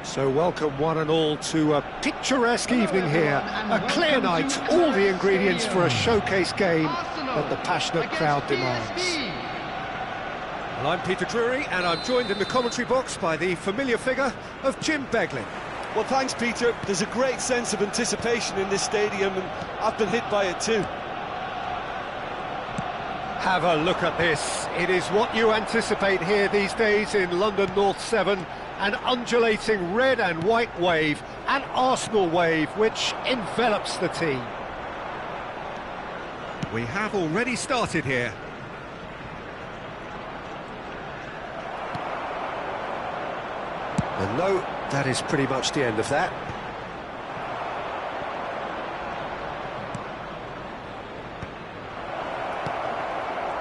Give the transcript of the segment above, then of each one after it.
So welcome one and all to a picturesque evening here. A clear night, all the ingredients for a showcase game that the passionate crowd demands. Well, I'm Peter Drury and I'm joined in the commentary box by the familiar figure of Jim Beglin. Well, thanks, Peter. There's a great sense of anticipation in this stadium and I've been hit by it too. Have a look at this. It is what you anticipate here these days in London North 7. An undulating red and white wave, an Arsenal wave which envelops the team. We have already started here. And no, that is pretty much the end of that.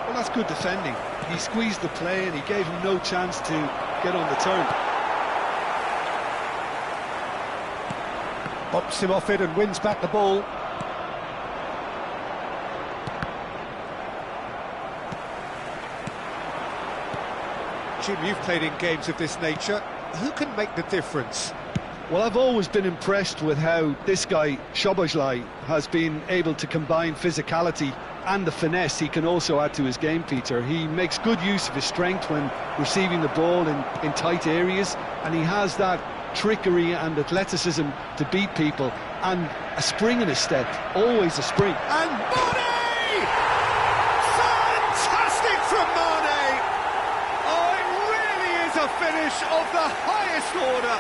Well, that's good defending. He squeezed the play and he gave him no chance to get on the turn. Bops him off it and wins back the ball. Jim, you've played in games of this nature. Who can make the difference? Well, I've always been impressed with how this guy, Szoboszlai, has been able to combine physicality and the finesse he can also add to his game, Peter. He makes good use of his strength when receiving the ball in tight areas, and he has that trickery and athleticism to beat people, and a spring in his step, always a spring. And Mane! Fantastic from Mane! Oh, it really is a finish of the highest order.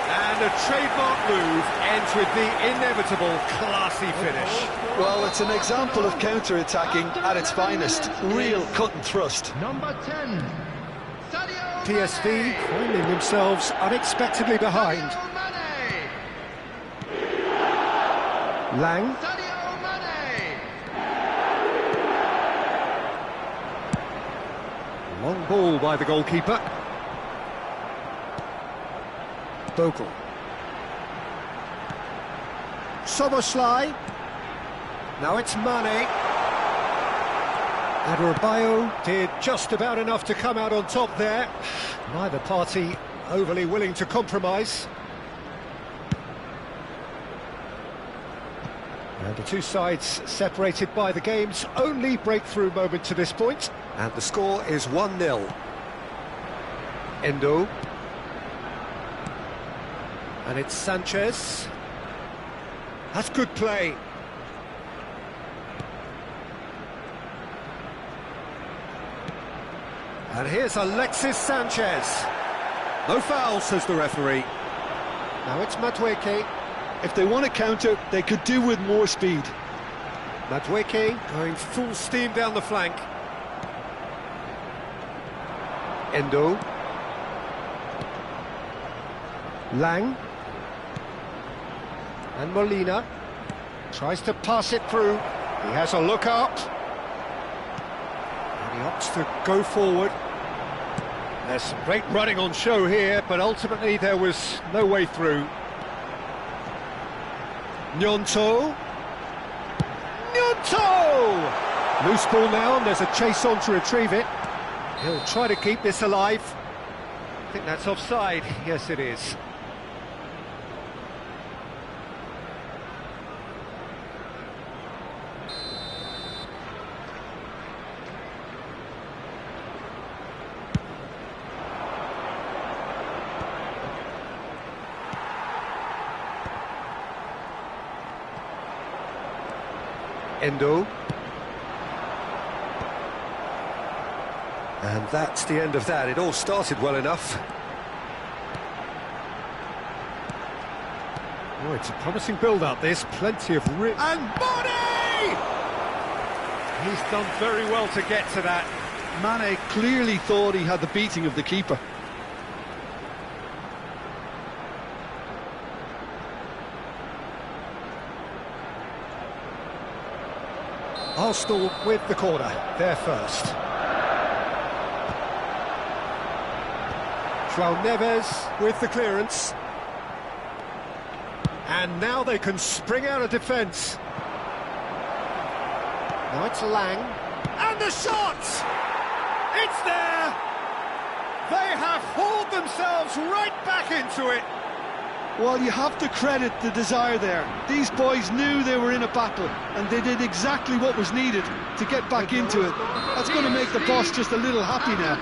And a trademark move ends with the inevitable classy finish. Well, it's an example of counter-attacking at its finest. Real cut and thrust. Number 10. PSV finding themselves unexpectedly behind. Lang. Long ball by the goalkeeper. Bogle. Szoboszlai. Now it's Mane. Adebayo did just about enough to come out on top there. Neither party overly willing to compromise. And the two sides separated by the game's only breakthrough moment to this point. And the score is 1-0. Endo. And it's Sanchez. That's good play. And here's Alexis Sanchez. No foul, says the referee. Now it's Madueke. If they want to counter, they could do with more speed. Madueke going full steam down the flank. Endo. Lang. And Molina. Tries to pass it through. He has a look up. And he opts to go forward. There's some great running on show here, but ultimately there was no way through. Gnonto. Gnonto! Loose ball now, and there's a chase on to retrieve it. He'll try to keep this alive. I think that's offside. Yes, it is. Endo. And that's the end of that. It all started well enough. Oh, it's a promising build-up, this. Plenty of And Mane! He's done very well to get to that. Mane clearly thought he had the beating of the keeper. Arsenal with the corner, they're first. João Neves with the clearance. And now they can spring out of defence. Now it's Lang. And the shot! It's there! They have hauled themselves right back into it. Well, you have to credit the desire there. These boys knew they were in a battle, and they did exactly what was needed to get back into it. That's going to make the boss just a little happy now.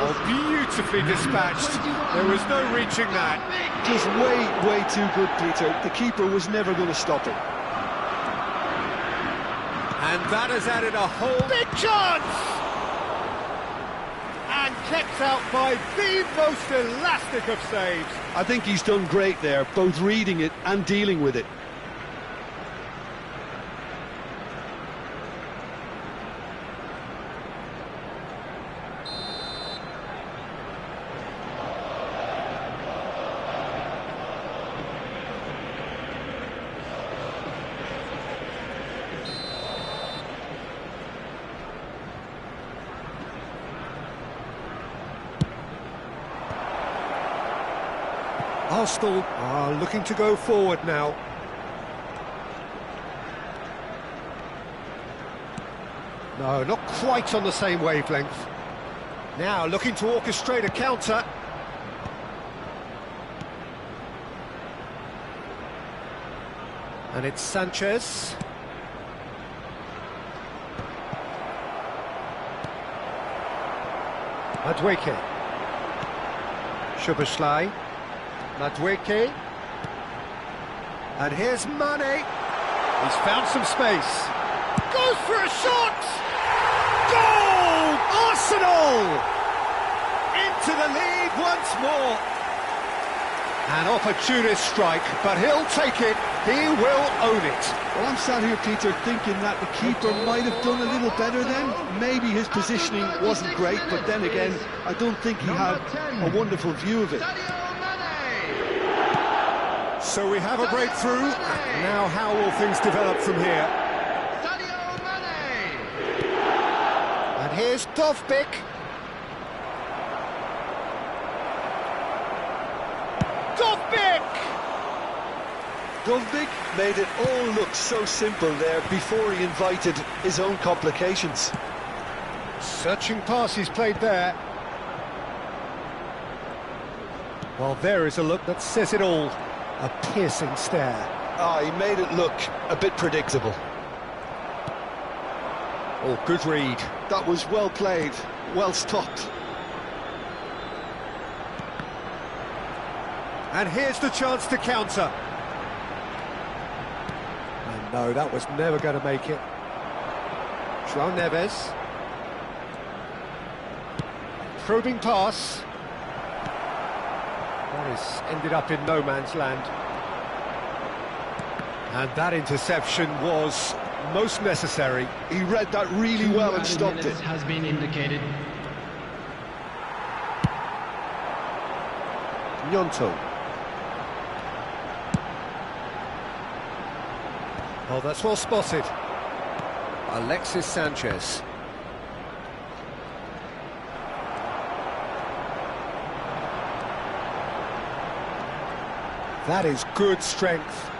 Oh, beautifully dispatched. There was no reaching that. Just way too good, Peter. The keeper was never going to stop it. And that has added a whole big chance! And kept out by the most elastic of saves. I think he's done great there, both reading it and dealing with it. Arsenal are looking to go forward now. No, not quite on the same wavelength. Now looking to orchestrate a counter. And it's Sanchez. Madueke. Szoboszlai. Madueke, and here's Mane. He's found some space. Goes for a shot. Goal! Arsenal into the lead once more. An opportunist strike, but he'll take it. He will own it. Well, I'm sat here, Peter, thinking that the keeper might have done a little better then. Maybe his positioning wasn't great, but then again, I don't think he had a wonderful view of it. So we have a breakthrough. Now how will things develop from here? And here's Dovbyk. Dovbyk made it all look so simple there before he invited his own complications. Searching pass he's played there. Well, there is a look that says it all. A piercing stare. He made it look a bit predictable. Oh, good read. That was well played, well stopped. And here's the chance to counter. And no, that was never going to make it. João Neves. Probing pass. That is ended up in no man's land. And that interception was most necessary. He read that really well and stopped it. Has been indicated. Gnonto. Oh, that's well spotted. Alexis Sanchez. That is good strength.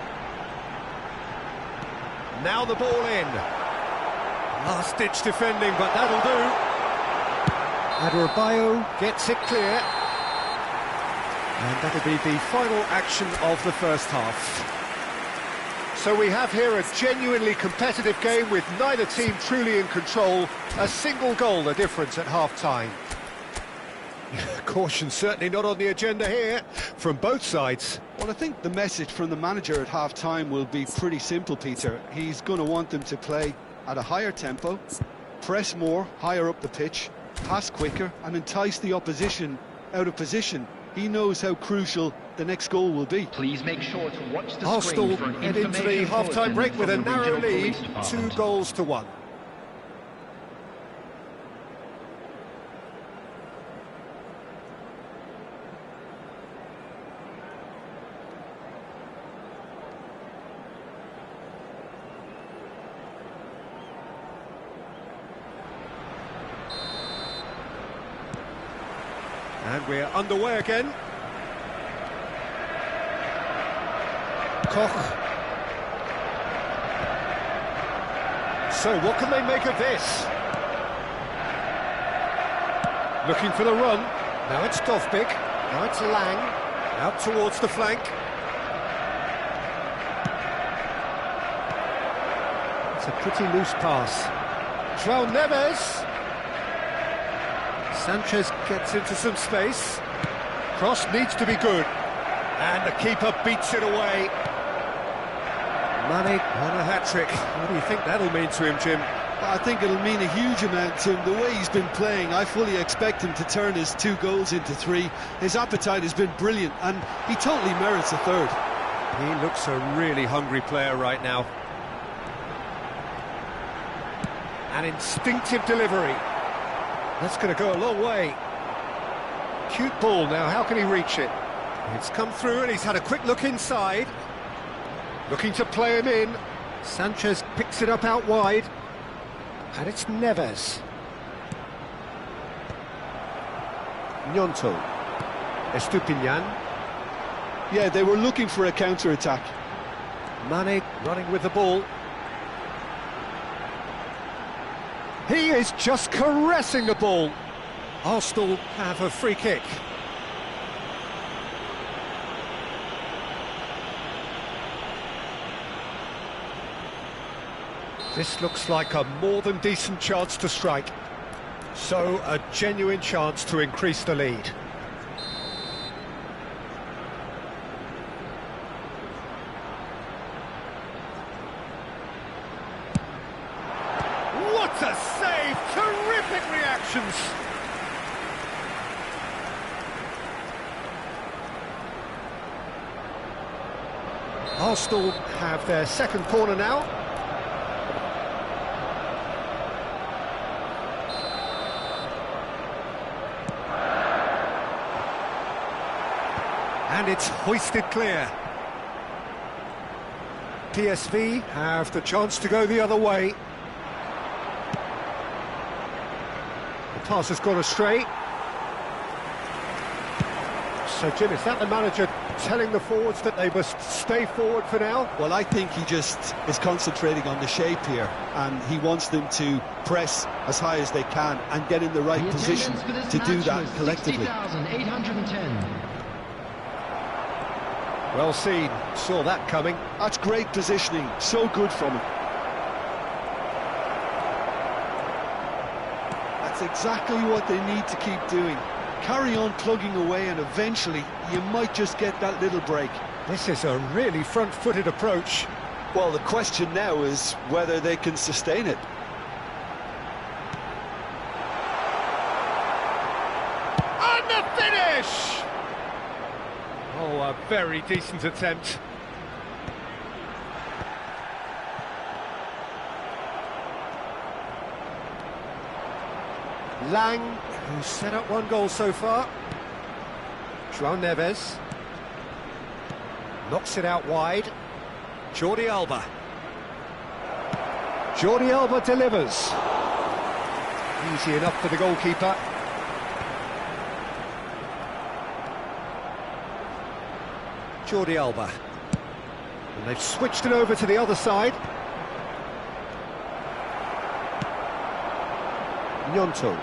Now the ball in. Last-ditch defending, but that'll do. Adebayo gets it clear. And that'll be the final action of the first half. So we have here a genuinely competitive game with neither team truly in control. A single goal the difference at half-time. Caution certainly not on the agenda here from both sides. Well, I think the message from the manager at half-time will be pretty simple, Peter. He's going to want them to play at a higher tempo, press more, higher up the pitch, pass quicker, and entice the opposition out of position. He knows how crucial the next goal will be. Please make sure to watch the Arsenal screen for an head into the half-time break with a narrow lead, 2-1. And we're underway again. Koch. So what can they make of this? Looking for the run. Now it's Dovbik. Now it's Lang. Out towards the flank. It's a pretty loose pass. João Neves. Sanchez gets into some space. Cross needs to be good. And the keeper beats it away. Mane on a hat-trick. What do you think that'll mean to him, Jim? I think it'll mean a huge amount to him. The way he's been playing, I fully expect him to turn his 2 goals into 3. His appetite has been brilliant, and he totally merits a third. He looks a really hungry player right now. An instinctive delivery. That's going to go a long way. Cute ball now, how can he reach it? It's come through and he's had a quick look inside. Looking to play him in. Sanchez picks it up out wide. And it's Neves. Gnonto. Estupinian. Yeah, they were looking for a counter-attack. Mane running with the ball. He is just caressing the ball. Arsenal have a free kick. This looks like a more than decent chance to strike. So, a genuine chance to increase the lead. What a save! Terrific reactions! Arsenal have their second corner now. And it's hoisted clear. PSV have the chance to go the other way. The pass has gone astray. So, Jim, is that the manager telling the forwards that they must stay forward for now? Well, I think he just is concentrating on the shape here, and he wants them to press as high as they can and get in the right position to do that collectively. 60,810. Well seen, saw that coming. That's great positioning, so good from him. That's exactly what they need to keep doing. Carry on plugging away and eventually you might just get that little break. This is a really front-footed approach. Well, the question now is whether they can sustain it. And the finish! Oh, a very decent attempt. Lang, who's set up 1 goal so far. João Neves. Knocks it out wide. Jordi Alba. Jordi Alba delivers. Easy enough for the goalkeeper. Jordi Alba. And they've switched it over to the other side. Gnonto.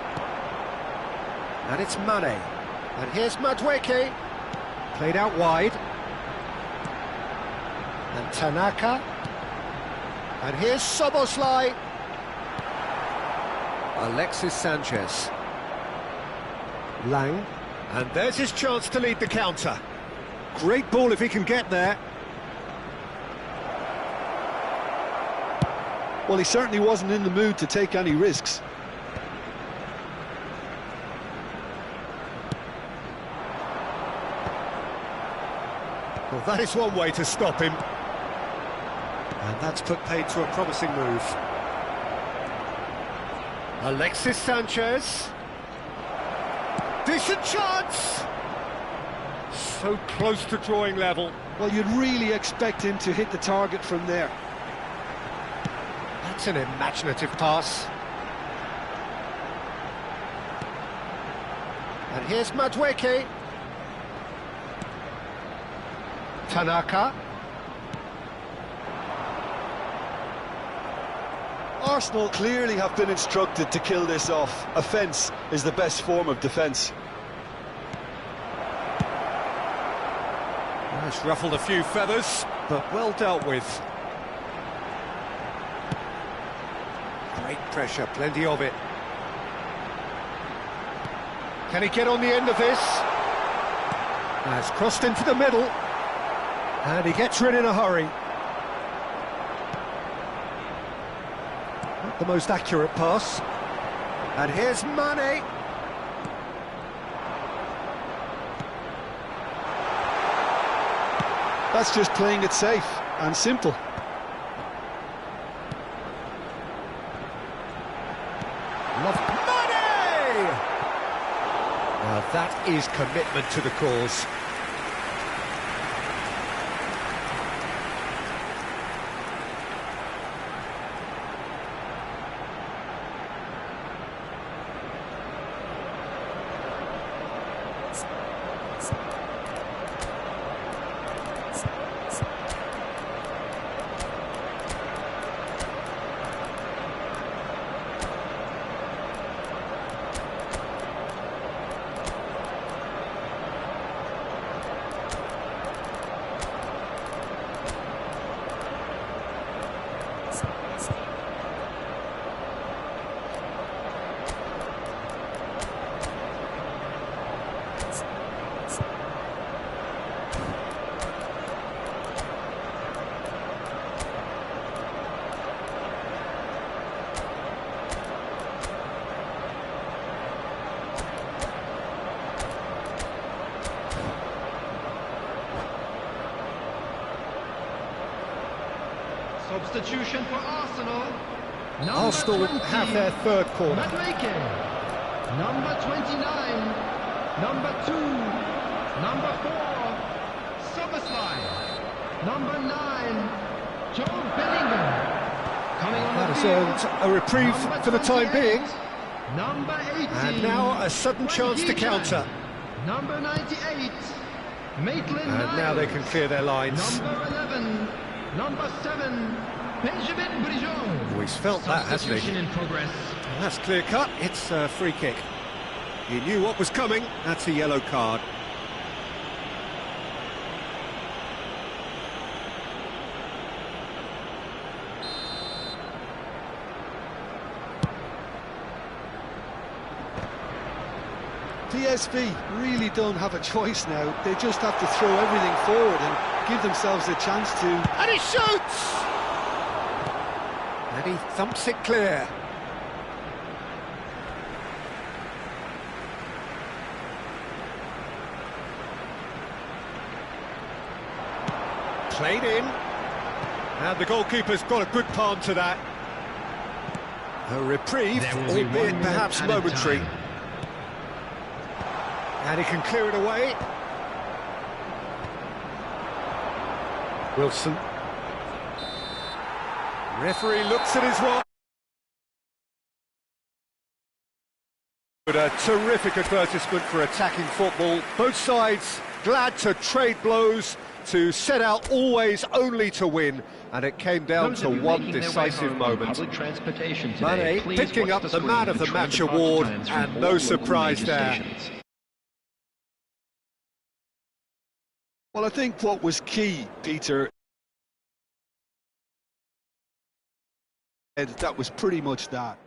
And it's Mane. And here's Madueke. Played out wide. And Tanaka. And here's Szoboszlai. Alexis Sanchez. Lang. And there's his chance to lead the counter. Great ball if he can get there. Well, he certainly wasn't in the mood to take any risks. Well, that is one way to stop him. And that's put paid to a promising move. Alexis Sanchez. Decent chance! So close to drawing level. Well, you'd really expect him to hit the target from there. That's an imaginative pass. And here's Madueke. Tanaka. Arsenal clearly have been instructed to kill this off. Offence is the best form of defence. It's ruffled a few feathers, but well dealt with. Great pressure, plenty of it. Can he get on the end of this? Has crossed into the middle, and he gets rid in a hurry. Not the most accurate pass. And here's Mane. That's just playing it safe and simple. Love Mane! Well, that is commitment to the cause. Substitution for Arsenal. Arsenal have their third corner. Number 29. Number 2. Number 4. Soboslai. Number 9. Joe Bellingham. Coming on That the has field. earned a reprieve Number for the time 28. being. Number 18. And now a sudden chance to counter. Number 98. Maitland And now they can clear their lines. Number 11. Number 7. Benjamin Brijon. Always felt that, hasn't he? Substitution in progress. And that's clear cut. It's a free kick. He knew what was coming. That's a yellow card. PSV really don't have a choice now. They just have to throw everything forward and give themselves a chance to... And he shoots! And he thumps it clear. Played in. And the goalkeeper's got a good palm to that. A reprieve, There will be 1 albeit minute perhaps added momentary. time. And he can clear it away. Wilson. Referee looks at his watch. A terrific advertisement for attacking football. Both sides glad to trade blows, to set out always only to win, and it came down Those to of you one making their way decisive home on moment. public transportation today, Mane please picking watch up the the Man screen of the and track Match departure award, times from and all no local surprise major there. stations. Well, I think what was key, Peter, that was pretty much that.